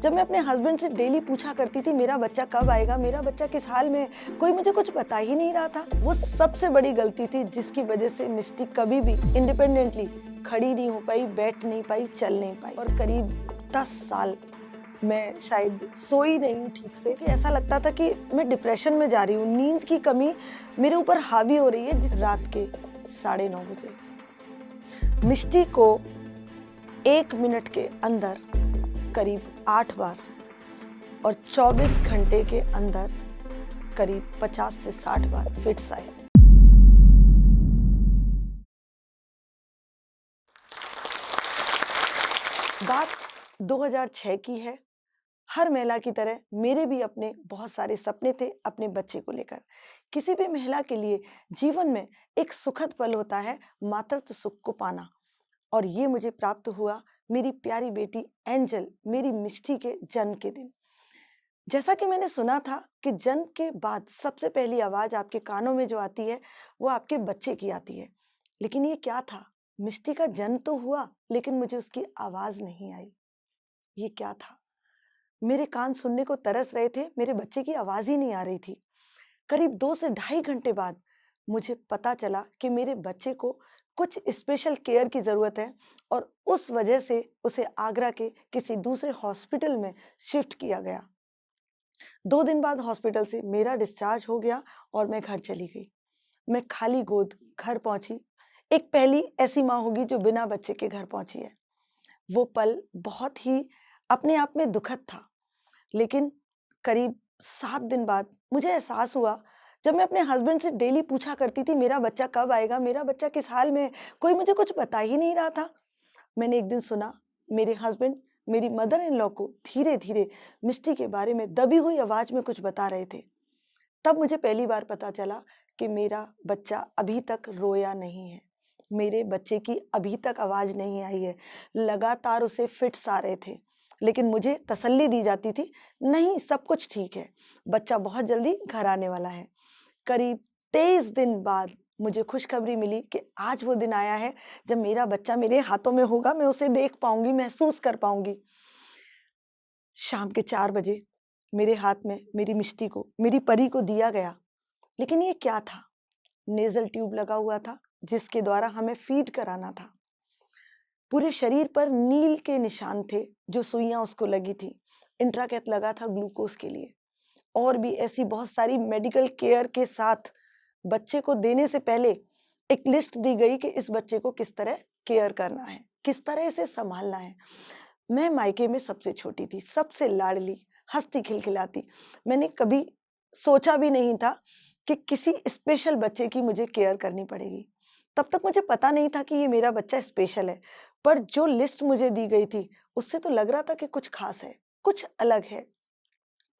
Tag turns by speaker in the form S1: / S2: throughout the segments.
S1: जब मैं अपने हस्बैंड से डेली पूछा करती थी मेरा बच्चा कब आएगा, मेरा बच्चा किस हाल में है, कोई मुझे कुछ बता ही नहीं रहा था। वो सबसे बड़ी गलती थी जिसकी वजह से मिस्टी कभी भी इंडिपेंडेंटली खड़ी नहीं हो पाई, बैठ नहीं पाई, चल नहीं पाई। और करीब 10 साल मैं शायद सोई नहीं हूँ ठीक से, कि ऐसा लगता था कि मैं डिप्रेशन में जा रही हूँ। नींद की कमी मेरे ऊपर हावी हो रही है। जिस रात के 9:30 बजे मिष्टी को 1 मिनट के अंदर करीब 8 बार और 24 घंटे के अंदर करीब 50 से 60 बार फिट्स आए। बात 2006 की है। हर महिला की तरह मेरे भी अपने बहुत सारे सपने थे अपने बच्चे को लेकर। किसी भी महिला के लिए जीवन में एक सुखद पल होता है मातृत्व सुख को पाना, और ये मुझे प्राप्त हुआ मेरी प्यारी बेटी एंजल, मेरी मिष्टी के जन्म के दिन। जैसा कि मैंने सुना था कि जन्म के बाद सबसे पहली आवाज आपके कानों में जो आती है वो आपके बच्चे की आती है। लेकिन ये क्या था? मिष्टी का जन्म तो हुआ लेकिन मुझे उसकी आवाज नहीं आई। ये क्या था? मेरे कान सुनने को तरस रहे थे, मेरे बच्चे की आवाज ही नहीं आ रही थी। करीब 2 से ढाई घंटे बाद मुझे पता चला कि मेरे बच्चे को कुछ स्पेशल केयर की ज़रूरत है, और उस वजह से उसे आगरा के किसी दूसरे हॉस्पिटल में शिफ्ट किया गया। 2 दिन बाद हॉस्पिटल से मेरा डिस्चार्ज हो गया और मैं घर चली गई। मैं खाली गोद घर पहुंची। एक पहली ऐसी माँ होगी जो बिना बच्चे के घर पहुंची है। वो पल बहुत ही अपने आप में दुखद था। लेकिन करीब 7 दिन बाद मुझे एहसास हुआ, जब मैं अपने हस्बैंड से डेली पूछा करती थी मेरा बच्चा कब आएगा, मेरा बच्चा किस हाल में है, कोई मुझे कुछ बता ही नहीं रहा था। मैंने एक दिन सुना मेरे हस्बैंड मेरी मदर इन लॉ को धीरे धीरे मिष्टी के बारे में दबी हुई आवाज में कुछ बता रहे थे। तब मुझे पहली बार पता चला कि मेरा बच्चा अभी तक रोया नहीं है, मेरे बच्चे की अभी तक आवाज नहीं आई है। लगातार उसे फिट्स आ रहे थे, लेकिन मुझे तसल्ली दी जाती थी, नहीं सब कुछ ठीक है, बच्चा बहुत जल्दी घर आने वाला है। करीब 23 दिन बाद मुझे खुशखबरी मिली कि आज वो दिन आया है जब मेरा बच्चा मेरे हाथों में होगा, मैं उसे देख पाऊंगी, महसूस कर पाऊंगी। शाम के 4 बजे मेरे हाथ में मेरी मिष्टी को, मेरी परी को दिया गया। लेकिन ये क्या था? नेज़ल ट्यूब लगा हुआ था जिसके द्वारा हमें फीड कराना था। पूरे शरीर पर नील के निशान थे जो सुइयां उसको लगी थी। इंट्राकेथ लगा था ग्लूकोज के लिए। और भी ऐसी बहुत सारी मेडिकल केयर के साथ बच्चे को देने से पहले एक लिस्ट दी गई कि इस बच्चे को किस तरह केयर करना है, किस तरह इसे संभालना है। मैं मायके में सबसे छोटी थी, सबसे लाडली, हंसती खिलखिलाती। मैंने कभी सोचा भी नहीं था कि किसी स्पेशल बच्चे की मुझे केयर करनी पड़ेगी। तब तक मुझे पता नहीं था कि ये मेरा बच्चा स्पेशल है, पर जो लिस्ट मुझे दी गई थी उससे तो लग रहा था कि कुछ खास है, कुछ अलग है।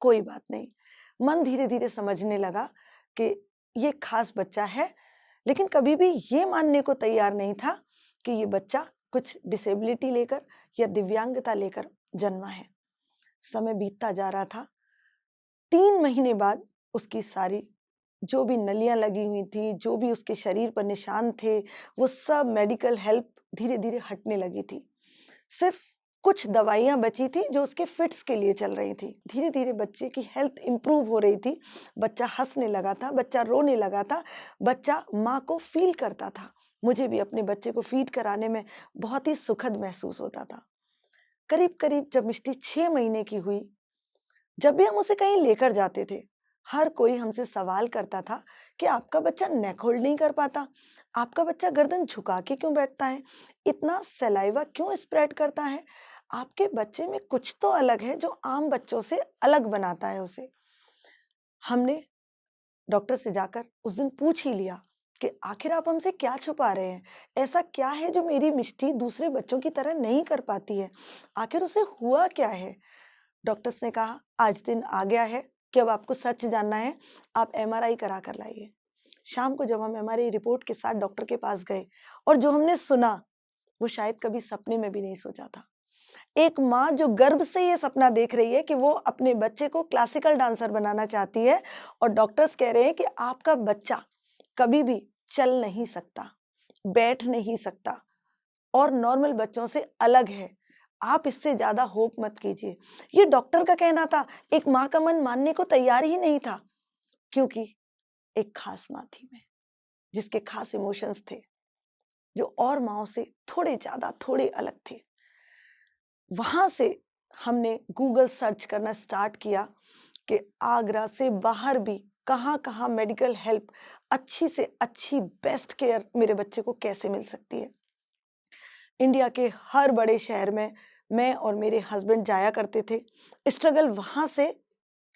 S1: कोई बात नहीं, मन धीरे धीरे समझने लगा कि ये खास बच्चा है, लेकिन कभी भी ये मानने को तैयार नहीं था कि ये बच्चा कुछ डिसेबिलिटी लेकर या दिव्यांगता लेकर जन्मा है। समय बीतता जा रहा था। 3 महीने बाद उसकी सारी जो भी नलियां लगी हुई थी, जो भी उसके शरीर पर निशान थे, वो सब मेडिकल हेल्प धीरे धीरे हटने लगी थी। सिर्फ कुछ दवाइयां बची थी जो उसके फिट्स के लिए चल रही थी। धीरे धीरे बच्चे की हेल्थ इंप्रूव हो रही थी। बच्चा हंसने लगा था, बच्चा रोने लगा था, बच्चा माँ को फील करता था। मुझे भी अपने बच्चे को फीड कराने में बहुत ही सुखद महसूस होता था। करीब करीब जब मिष्टी 6 महीने की हुई, जब भी हम उसे कहीं लेकर जाते थे, हर कोई हमसे सवाल करता था कि आपका बच्चा नेक होल्ड नहीं कर पाता, आपका बच्चा गर्दन झुका के क्यों बैठता है, इतना सलाइवा क्यों स्प्रेड करता है, आपके बच्चे में कुछ तो अलग है जो आम बच्चों से अलग बनाता है उसे। हमने डॉक्टर से जाकर उस दिन पूछ ही लिया कि आखिर आप हमसे क्या छुपा रहे हैं? ऐसा क्या है जो मेरी मिष्टी दूसरे बच्चों की तरह नहीं कर पाती है? आखिर उसे हुआ क्या है? डॉक्टर्स ने कहा आज दिन आ गया है कि अब आपको सच जानना है, आप एमआरआई करा कर लाइए। शाम को जब हम एमआरआई रिपोर्ट के साथ डॉक्टर के पास गए, और जो हमने सुना वो शायद कभी सपने में भी नहीं सोचा था। एक माँ जो गर्भ से ये सपना देख रही है कि वो अपने बच्चे को क्लासिकल डांसर बनाना चाहती है, और डॉक्टर्स कह रहे हैं कि आपका बच्चा कभी भी चल नहीं सकता, बैठ नहीं सकता और नॉर्मल बच्चों से अलग है। आप इससे ज़्यादा होप मत कीजिए। ये डॉक्टर का कहना था, एक माँ का मन मानने को तैयार ही नहीं था, क्योंकि एक खास माँ थी मैं, जिसके खास इमोशंस थे, जो और माँओं से थोड़े ज़्यादा, थोड़े अलग थे। वहाँ से हमने गूगल सर्च करना स्टार्ट किया कि आगरा से बाहर भी कहाँ-कहाँ मेडिकल हेल्प, अच्छी से अच्छी बेस्ट केयर मेरे बच्चे को कैसे मिल सकती है। इंडिया के हर बड़े शहर में मैं और मेरे हस्बैंड जाया करते थे। स्ट्रगल वहाँ से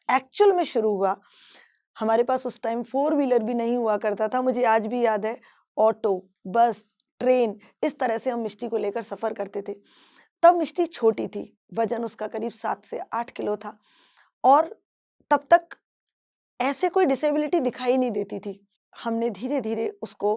S1: एक्चुअल में शुरू हुआ। हमारे पास उस टाइम फोर व्हीलर भी नहीं हुआ करता था। मुझे आज भी याद है, ऑटो, बस, ट्रेन, इस तरह से हम मिष्टी को लेकर सफ़र करते थे। तब मिष्टी छोटी थी, वज़न उसका करीब 7 से 8 किलो था और तब तक ऐसे कोई डिसेबिलिटी दिखाई नहीं देती थी। हमने धीरे-धीरे उसको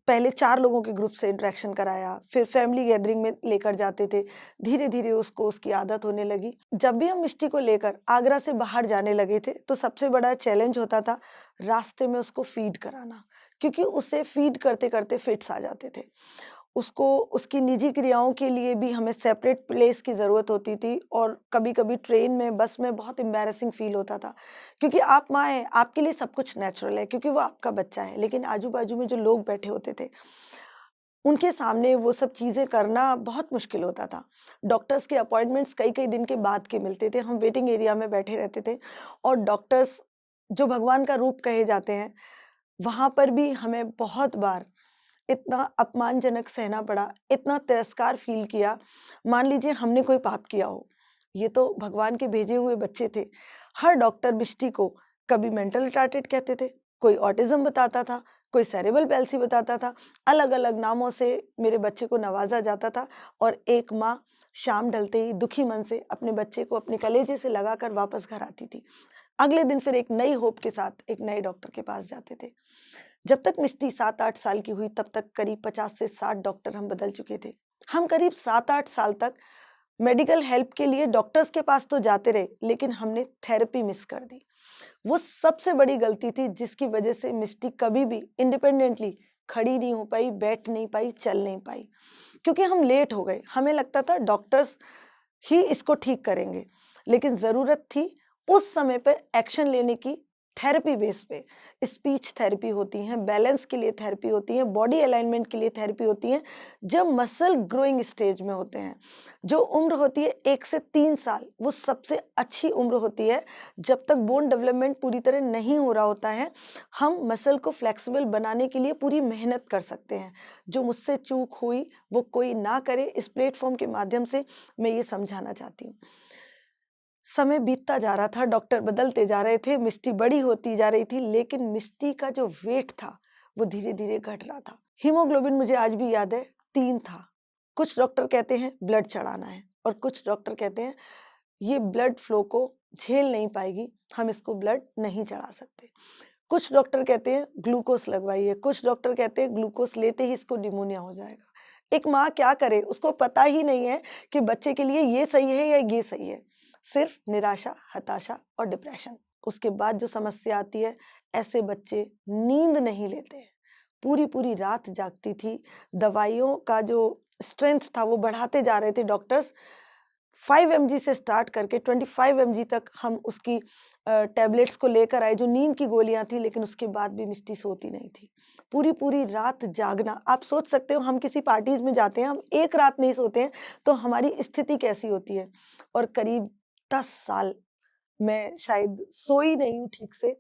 S1: पहले 4 लोगों के ग्रुप से इंटरेक्शन कराया, फिर फैमिली गैदरिंग में लेकर जाते थे। धीरे-धीरे उसको उसकी आदत होने लगी। जब भी हम मिष्टी को लेकर आगरा से बाहर जाने लगे थे, तो सबसे बड़ा चैलेंज होता था रास्ते में उसको फ़ीड कराना, क्योंकि उसे फ़ीड करते-करते फिट्स आ जाते थे। उसको उसकी निजी क्रियाओं के लिए भी हमें सेपरेट प्लेस की ज़रूरत होती थी और कभी-कभी ट्रेन में, बस में बहुत एम्बैरेसिंग फ़ील होता था। क्योंकि आप माँ हैं, आपके लिए सब कुछ नेचुरल है क्योंकि वो आपका बच्चा है, लेकिन आजू-बाजू में जो लोग बैठे होते थे, उनके सामने वो सब चीज़ें करना बहुत मुश्किल होता था। डॉक्टर्स के अपॉइंटमेंट्स कई-कई दिन के बाद के मिलते थे। हम वेटिंग एरिया में बैठे रहते थे और डॉक्टर्स जो भगवान का रूप कहे जाते हैं, वहाँ पर भी हमें बहुत बार इतना अपमानजनक सहना पड़ा, इतना तिरस्कार फ़ील किया। मान लीजिए हमने कोई पाप किया हो, ये तो भगवान के भेजे हुए बच्चे थे। हर डॉक्टर मिष्टी को कभी मेंटल रिटार्टेड कहते थे, कोई ऑटिज़्म बताता था, कोई सेरेब्रल पैल्सी बताता था। अलग-अलग नामों से मेरे बच्चे को नवाज़ा जाता था और एक माँ शाम ढलते ही दुखी मन से अपने बच्चे को अपने कलेजे से लगाकर वापस घर आती थी। अगले दिन फिर एक नई होप के साथ एक नए डॉक्टर के पास जाते थे। जब तक मिष्टी 7-8 साल की हुई तब तक करीब 50 से 60 डॉक्टर हम बदल चुके थे। हम करीब 7-8 साल तक मेडिकल हेल्प के लिए डॉक्टर्स के पास तो जाते रहे, लेकिन हमने थेरेपी मिस कर दी। वो सबसे बड़ी गलती थी जिसकी वजह से मिष्टी कभी भी इंडिपेंडेंटली खड़ी नहीं हो पाई, बैठ नहीं पाई, चल नहीं पाई। क्योंकि हम लेट हो गए। हमें लगता था डॉक्टर्स ही इसको ठीक करेंगे, लेकिन ज़रूरत थी उस समय पे एक्शन लेने की। थेरेपी बेस पे स्पीच थेरेपी होती हैं, बैलेंस के लिए थेरेपी होती हैं, बॉडी अलाइनमेंट के लिए थेरेपी होती हैं, जब मसल ग्रोइंग स्टेज में होते हैं। जो उम्र होती है 1 से 3 साल, वो सबसे अच्छी उम्र होती है। जब तक बोन डेवलपमेंट पूरी तरह नहीं हो रहा होता है, हम मसल को फ्लेक्सिबल बनाने के लिए पूरी मेहनत कर सकते हैं। जो मुझसे चूक हुई, वो कोई ना करे, इस प्लेटफ़ॉर्म के माध्यम से मैं ये समझाना चाहती हूँ। समय बीतता जा रहा था, डॉक्टर बदलते जा रहे थे, मिष्टी बड़ी होती जा रही थी, लेकिन मिष्टी का जो वेट था, वो धीरे-धीरे घट रहा था। हीमोग्लोबिन मुझे आज भी याद है 3 था। कुछ डॉक्टर कहते हैं ब्लड चढ़ाना है और कुछ डॉक्टर कहते हैं ये ब्लड फ्लो को झेल नहीं पाएगी, हम इसको ब्लड नहीं चढ़ा सकते। कुछ डॉक्टर कहते हैं ग्लूकोज़ लगवाइए, कुछ डॉक्टर कहते हैं ग्लूकोज़ लेते ही इसको निमोनिया हो जाएगा। एक माँ क्या करे, उसको पता ही नहीं है कि बच्चे के लिए ये सही है या ये सही है। सिर्फ निराशा, हताशा और डिप्रेशन। उसके बाद जो समस्या आती है, ऐसे बच्चे नींद नहीं लेते हैं। पूरी-पूरी रात जागती थी। दवाइयों का जो स्ट्रेंथ था वो बढ़ाते जा रहे थे डॉक्टर्स। 5 एमजी से स्टार्ट करके 25 एमजी तक हम उसकी टैबलेट्स को लेकर आए, जो नींद की गोलियाँ थी, लेकिन उसके बाद भी मिष्टी सोती नहीं थी। पूरी-पूरी रात जागना, आप सोच सकते हो हम किसी पार्टीज़ में जाते हैं, हम एक रात नहीं सोते हैं, तो हमारी स्थिति कैसी होती है। और करीब 10 साल मैं शायद सोई नहीं हूँ ठीक से।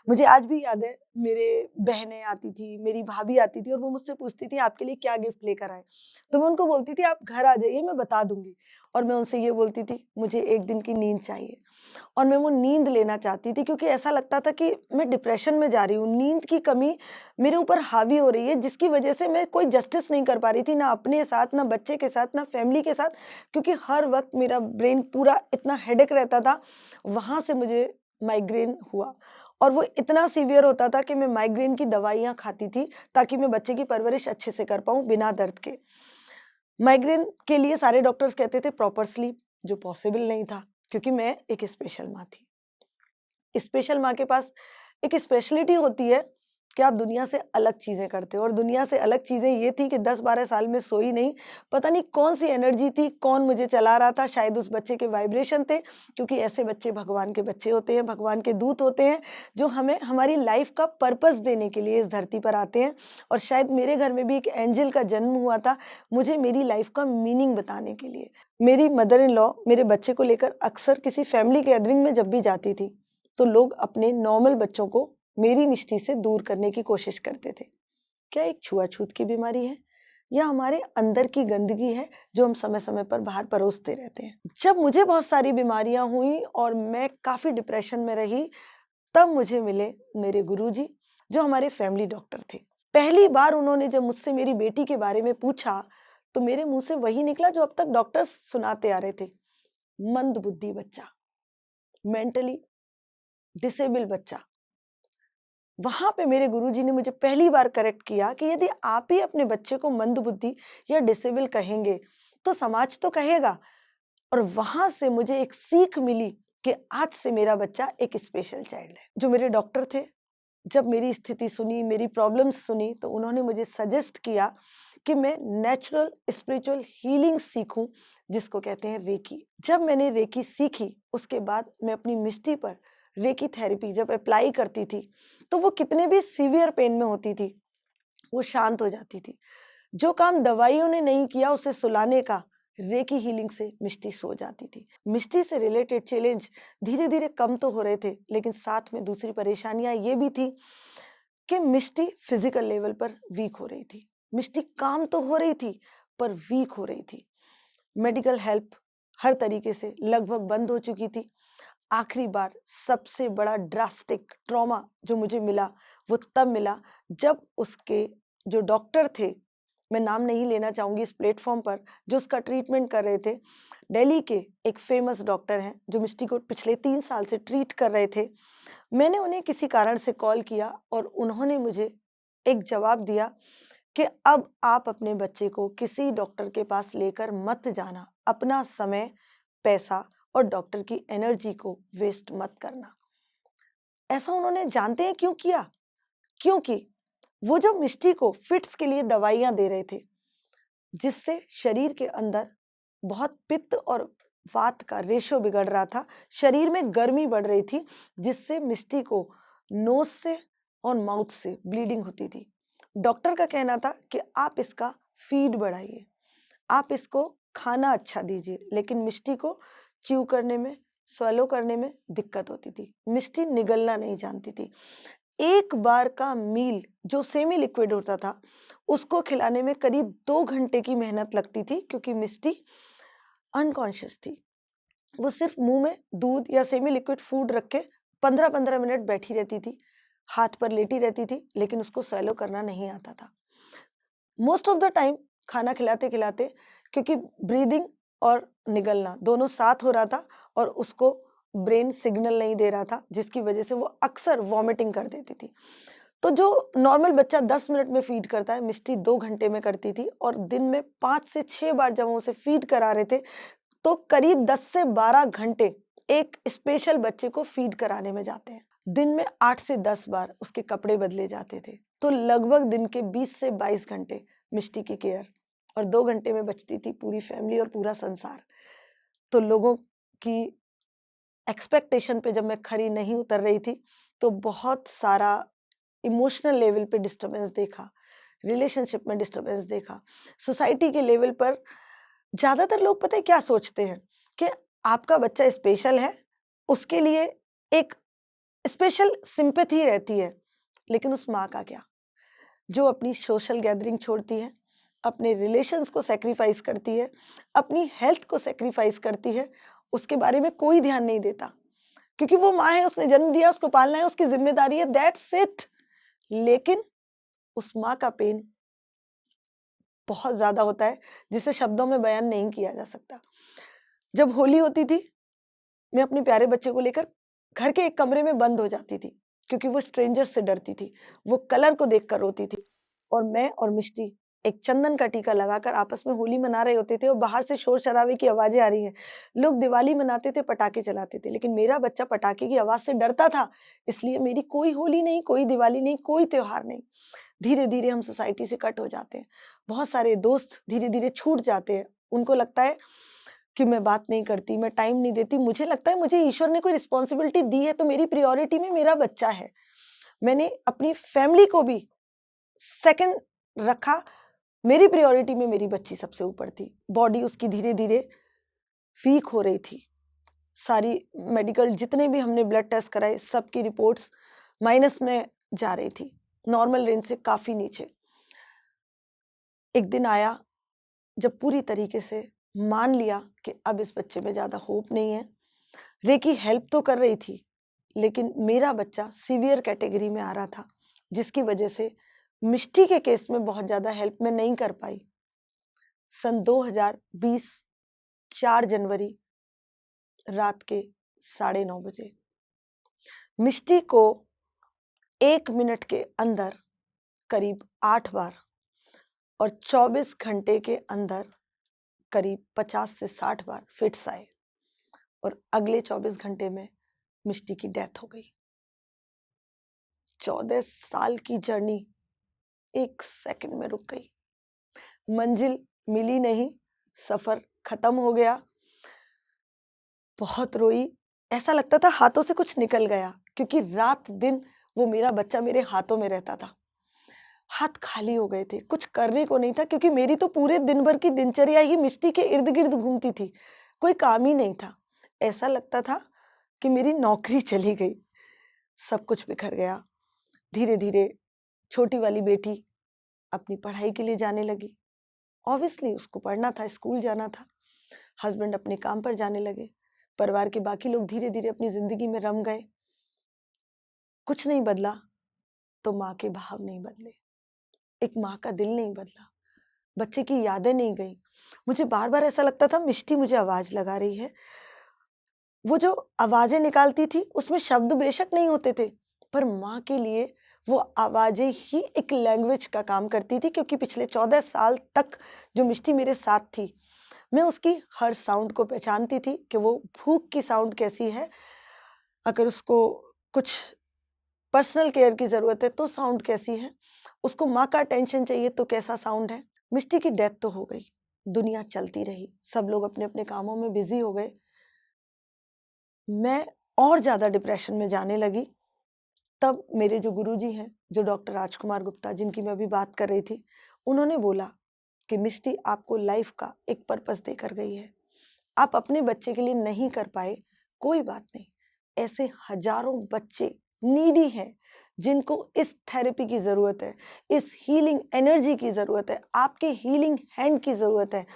S1: मुझे आज भी याद है, मेरे बहनें आती थी, मेरी भाभी आती थी और वो मुझसे पूछती थी आपके लिए क्या गिफ्ट लेकर आएँ? तो मैं उनको बोलती थी आप घर आ जाइए, मैं बता दूँगी। और मैं उनसे ये बोलती थी मुझे 1 दिन की नींद चाहिए। और मैं वो नींद लेना चाहती थी क्योंकि ऐसा लगता था कि मैं डिप्रेशन में जा रही हूँ। नींद की कमी मेरे ऊपर हावी हो रही है, जिसकी वजह से मैं कोई जस्टिस नहीं कर पा रही थी, ना अपने साथ, ना बच्चे के साथ, ना फैमिली के साथ, क्योंकि हर वक़्त मेरा ब्रेन पूरा इतना हेडेक रहता था। वहाँ से मुझे माइग्रेन हुआ और वो इतना सीवियर होता था कि मैं माइग्रेन की दवाइयाँ खाती थी ताकि मैं बच्चे की परवरिश अच्छे से कर पाऊँ बिना दर्द के। माइग्रेन के लिए सारे डॉक्टर्स कहते थे प्रॉपर स्लीप, जो पॉसिबल नहीं था क्योंकि मैं एक स्पेशल माँ थी। स्पेशल माँ के पास एक स्पेशलिटी होती है कि आप दुनिया से अलग चीज़ें करते हो। और दुनिया से अलग चीज़ें ये थी कि 10-12 साल में सोई नहीं, पता नहीं कौन-सी एनर्जी थी, कौन मुझे चला रहा था, शायद उस बच्चे के वाइब्रेशन थे, क्योंकि ऐसे बच्चे भगवान के बच्चे होते हैं, भगवान के दूत होते हैं, जो हमें हमारी लाइफ का पर्पस देने के लिए इस धरती पर आते हैं। और शायद मेरे घर में भी एक एंजल का जन्म हुआ था, मुझे मेरी लाइफ का मीनिंग बताने के लिए। मेरी मदर इन लॉ मेरे बच्चे को लेकर अक्सर किसी फैमिली गैदरिंग में जब भी जाती थी, तो लोग अपने नॉर्मल बच्चों को मेरी मिष्टी से दूर करने की कोशिश करते थे। क्या एक छुआछूत की बीमारी है, या हमारे अंदर की गंदगी है जो हम समय समय पर बाहर परोसते रहते हैं? जब मुझे बहुत सारी बीमारियां हुई और मैं काफी डिप्रेशन में रही, तब मुझे मिले मेरे गुरुजी, जो हमारे फैमिली डॉक्टर थे। पहली बार उन्होंने जब मुझसे मेरी बेटी के बारे में पूछा, तो मेरे मुंह से वही निकला जो अब तक डॉक्टर्स सुनाते आ रहे थे, मंद बुद्धि बच्चा, मेंटली डिसेबल बच्चा। वहां पे मेरे गुरुजी ने मुझे पहली बार करेक्ट किया कि यदि आप ही अपने बच्चे को मंदबुद्धि या डिसेबल कहेंगे, तो समाज तो कहेगा। और वहां से मुझे एक सीख मिली कि आज से मेरा बच्चा एक स्पेशल चाइल्ड है। जो मेरे डॉक्टर थे, जब मेरी स्थिति सुनी, मेरी प्रॉब्लम्स सुनी, तो उन्होंने मुझे सजेस्ट किया कि मैं नेचुरल स्पिरिचुअल हीलिंग सीखूं, जिसको कहते हैं रेकी। जब मैंने रेकी सीखी, उसके बाद मैं अपनी मिष्टी पर रेकी थेरेपी जब अप्लाई करती थी, तो वो कितने भी सीवियर पेन में होती थी, वो शांत हो जाती थी। जो काम दवाइयों ने नहीं किया उसे सुलाने का, रेकी हीलिंग से मिष्टी सो जाती थी। मिष्टी से रिलेटेड चैलेंज धीरे धीरे कम तो हो रहे थे, लेकिन साथ में दूसरी परेशानियां ये भी थी कि मिष्टी फिजिकल लेवल पर वीक हो रही थी। मिष्टी काम तो हो रही थी, पर वीक हो रही थी। मेडिकल हेल्प हर तरीके से लगभग बंद हो चुकी थी। आखिरी बार सबसे बड़ा ड्रास्टिक ट्रॉमा जो मुझे मिला, वो तब मिला जब उसके जो डॉक्टर थे, मैं नाम नहीं लेना चाहूंगी इस प्लेटफॉर्म पर, जो उसका ट्रीटमेंट कर रहे थे, दिल्ली के एक फेमस डॉक्टर हैं जो मिष्टी को पिछले 3 साल से ट्रीट कर रहे थे। मैंने उन्हें किसी कारण से कॉल किया और उन्होंने मुझे एक जवाब दिया कि अब आप अपने बच्चे को किसी डॉक्टर के पास लेकर मत जाना, अपना समय, पैसा और डॉक्टर की एनर्जी को वेस्ट मत करना। ऐसा उन्होंने जानते हैं क्यों किया? क्योंकि वो जो मिष्टी को फिट्स के लिए दवाइयां दे रहे थे, जिससे शरीर के अंदर बहुत पित्त और वात का रेशो बिगड़ रहा था, शरीर में गर्मी बढ़ रही थी, जिससे मिष्टी को नोज से और माउथ से ब्लीडिंग होती थी। डॉक्टर का कहना था कि आप इसका फीड बढ़ाइए, आप इसको खाना अच्छा दीजिए, लेकिन मिष्टी को च्यू करने में, स्वेलो करने में दिक्कत होती थी। मिष्टी निगलना नहीं जानती थी। एक बार का मील जो सेमी लिक्विड होता था, उसको खिलाने में करीब 2 घंटे की मेहनत लगती थी, क्योंकि मिष्टी अनकॉन्शियस थी। वो सिर्फ मुंह में दूध या सेमी लिक्विड फूड रख के 15-15 मिनट बैठी रहती थी, हाथ पर लेटी रहती थी, लेकिन उसको स्वेलो करना नहीं आता था। मोस्ट ऑफ द टाइम खाना खिलाते खिलाते, क्योंकि ब्रीदिंग और निगलना दोनों साथ हो रहा था और उसको ब्रेन सिग्नल नहीं दे रहा था, जिसकी वजह से वो अक्सर वॉमिटिंग कर देती थी। तो जो नॉर्मल बच्चा 10 मिनट में फीड करता है, मिष्टी 2 घंटे में करती थी। और दिन में 5 से 6 बार जब हम उसे फीड करा रहे थे, तो करीब 10 से 12 घंटे एक स्पेशल बच्चे को फीड कराने में जाते हैं। दिन में 8 से 10 बार उसके कपड़े बदले जाते थे, तो लगभग दिन के 20 से 22 घंटे मिष्टी की केयर, और 2 घंटे में बचती थी पूरी फैमिली और पूरा संसार। तो लोगों की एक्सपेक्टेशन पे जब मैं खरी नहीं उतर रही थी, तो बहुत सारा इमोशनल लेवल पे डिस्टर्बेंस देखा, रिलेशनशिप में डिस्टर्बेंस देखा, सोसाइटी के लेवल पर। ज्यादातर लोग पता है क्या सोचते हैं कि आपका बच्चा स्पेशल है, उसके लिए एक स्पेशल सिंपैथी रहती है, लेकिन उस माँ का क्या, जो अपनी सोशल गैदरिंग छोड़ती है, अपने रिलेशंस को सेक्रीफाइस करती है, अपनी हेल्थ को सेक्रीफाइस करती है, उसके बारे में कोई ध्यान नहीं देता, क्योंकि वो माँ है, उसने जन्म दिया, उसको पालना है, उसकी जिम्मेदारी है, दैट्स इट। लेकिन उस माँ का पेन बहुत ज्यादा होता है, जिसे शब्दों में बयान नहीं किया जा सकता। जब होली होती थी, मैं अपने प्यारे बच्चे को लेकर घर के एक कमरे में बंद हो जाती थी, क्योंकि वो स्ट्रेंजर से डरती थी, वो कलर को देखकर रोती थी, और मैं और मिष्टी एक चंदन का टीका लगाकर आपस में होली मना रहे होते थे और बाहर से शोर शराबे की आवाजें आ रही हैं। लोग दिवाली मनाते थे, पटाखे चलाते थे, लेकिन मेरा बच्चा पटाखे की आवाज से डरता था, इसलिए मेरी कोई होली नहीं, कोई दिवाली नहीं, कोई त्योहार नहीं। धीरे धीरे हम सोसाइटी से कट हो जाते हैं, बहुत सारे दोस्त धीरे धीरे छूट जाते हैं। उनको लगता है कि मैं बात नहीं करती, मैं टाइम नहीं देती। मुझे लगता है मुझे ईश्वर ने कोई रिस्पॉन्सिबिलिटी दी है तो मेरी प्रायोरिटी में मेरा बच्चा है। मैंने अपनी फैमिली को भी सेकंड रखा, मेरी प्रायोरिटी में मेरी बच्ची सबसे ऊपर थी। बॉडी उसकी धीरे धीरे वीक हो रही थी, सारी मेडिकल जितने भी हमने ब्लड टेस्ट कराए सबकी रिपोर्ट्स माइनस में जा रही थी, नॉर्मल रेंज से काफी नीचे। एक दिन आया जब पूरी तरीके से मान लिया कि अब इस बच्चे में ज्यादा होप नहीं है। रेकी हेल्प तो कर रही थी, लेकिन मेरा बच्चा सीवियर कैटेगरी में आ रहा था, जिसकी वजह से मिष्टी के केस में बहुत ज्यादा हेल्प मैं नहीं कर पाई। सन 2020 4 जनवरी रात के 9:30 बजे मिष्टी को 1 मिनट के अंदर करीब 8 बार और 24 घंटे के अंदर करीब 50 से 60 बार फिट्स आए और अगले 24 घंटे में मिष्टी की डेथ हो गई। 14 साल की जर्नी 1 सेकंड में रुक गई। मंजिल मिली नहीं, सफर खत्म हो गया। बहुत रोई, ऐसा लगता था हाथों से कुछ निकल गया, क्योंकि रात दिन वो मेरा बच्चा मेरे हाथों में रहता था। हाथ खाली हो गए थे, कुछ करने को नहीं था, क्योंकि मेरी तो पूरे दिन भर की दिनचर्या ही मिष्टी के इर्द गिर्द घूमती थी, कोई काम ही नहीं था। ऐसा लगता था कि मेरी नौकरी चली गई। सब कुछ बिखर गया। धीरे धीरे छोटी वाली बेटी अपनी पढ़ाई के लिए जाने लगी। ऑब्वियसली उसको पढ़ना था, स्कूल जाना था। हस्बैंड अपने काम पर जाने लगे। परिवार के बाकी लोग धीरे धीरे अपनी जिंदगी में रम गए। कुछ नहीं बदला तो माँ के भाव नहीं बदले, एक माँ का दिल नहीं बदला, बच्चे की यादें नहीं गई। मुझे बार बार ऐसा लगता था मिष्टी मुझे आवाज लगा रही है। वो जो आवाजें निकालती थी उसमें शब्द बेशक नहीं होते थे, पर माँ के लिए वो आवाजें ही एक लैंग्वेज का काम करती थी, क्योंकि पिछले 14 साल तक जो मिष्टी मेरे साथ थी, मैं उसकी हर साउंड को पहचानती थी कि वो भूख की साउंड कैसी है, अगर उसको कुछ पर्सनल केयर की ज़रूरत है तो साउंड कैसी है, उसको माँ का अटेंशन चाहिए तो कैसा साउंड है। मिष्टी की डेथ तो हो गई, दुनिया चलती रही, सब लोग अपने अपने कामों में बिजी हो गए। मैं और ज़्यादा डिप्रेशन में जाने लगी। तब मेरे जो गुरुजी हैं, जो डॉक्टर राजकुमार गुप्ता, जिनकी मैं अभी बात कर रही थी, उन्होंने बोला कि मिष्टी आपको लाइफ का एक पर्पस देकर गई है। आप अपने बच्चे के लिए नहीं कर पाए, कोई बात नहीं। ऐसे हजारों बच्चे नीडी हैं जिनको इस थेरेपी की ज़रूरत है, इस हीलिंग एनर्जी की ज़रूरत है, आपके हीलिंग हैंड की ज़रूरत है।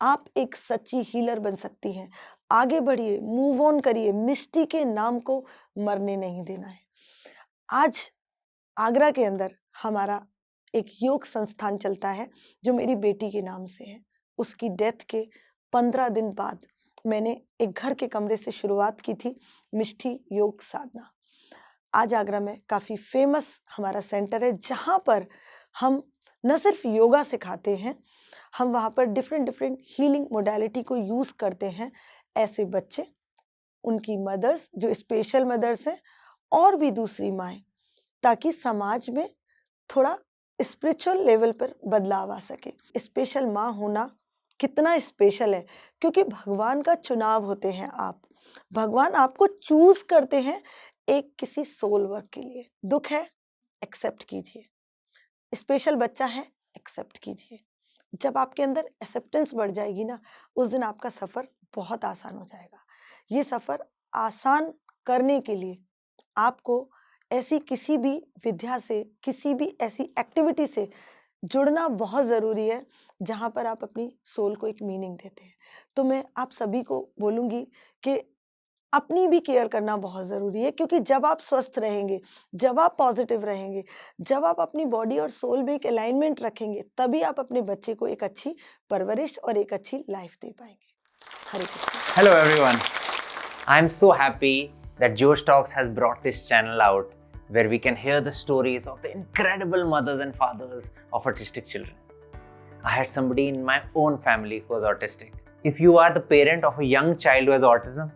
S1: आप एक सच्ची हीलर बन सकती हैं। आगे बढ़िए, मूव ऑन करिए, मिष्टी के नाम को मरने नहीं देना है। आज आगरा के अंदर हमारा एक योग संस्थान चलता है जो मेरी बेटी के नाम से है। उसकी डेथ के 15 दिन बाद मैंने एक घर के कमरे से शुरुआत की थी, मिष्टी योग साधना। आज आगरा में काफ़ी फेमस हमारा सेंटर है, जहाँ पर हम न सिर्फ योगा सिखाते हैं, हम वहाँ पर डिफरेंट हीलिंग मोडालिटी को यूज़ करते हैं। ऐसे बच्चे, उनकी मदर्स जो स्पेशल मदर्स हैं, और भी दूसरी माएँ, ताकि समाज में थोड़ा स्पिरिचुअल लेवल पर बदलाव आ सके। स्पेशल माँ होना कितना स्पेशल है, क्योंकि भगवान का चुनाव होते हैं आप। भगवान आपको चूज करते हैं एक किसी सोल वर्क के लिए। दुख है, एक्सेप्ट कीजिए। स्पेशल बच्चा है, एक्सेप्ट कीजिए। जब आपके अंदर एक्सेप्टेंस बढ़ जाएगी ना, उस दिन आपका सफ़र बहुत आसान हो जाएगा। ये सफ़र आसान करने के लिए आपको ऐसी किसी भी विद्या से, किसी भी ऐसी एक्टिविटी से जुड़ना बहुत ज़रूरी है, जहाँ पर आप अपनी सोल को एक मीनिंग देते हैं। तो मैं आप सभी को बोलूँगी कि अपनी भी केयर करना बहुत ज़रूरी है, क्योंकि जब आप स्वस्थ रहेंगे, जब आप पॉजिटिव रहेंगे, जब आप अपनी बॉडी और सोल में एक अलाइनमेंट रखेंगे, तभी आप अपने बच्चे को एक अच्छी परवरिश और एक अच्छी लाइफ दे पाएंगे। हरे Krishna.
S2: Hello everyone. I'm so happy that Josh Talks has brought this channel out where we can hear the stories of the incredible mothers and fathers of autistic children. I had somebody in my own family who was autistic. If you are the parent of a young child who has autism,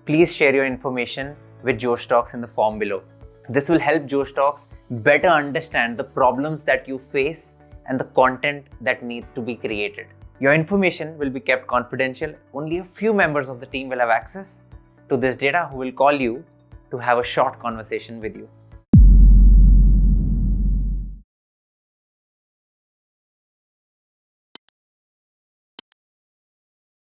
S2: please share your information with Josh Talks in the form below. This will help Josh Talks better understand the problems that you face and the content that needs to be created. Your information will be kept confidential. Only a few members of the team will have access to this data who will call you to have a short conversation with you.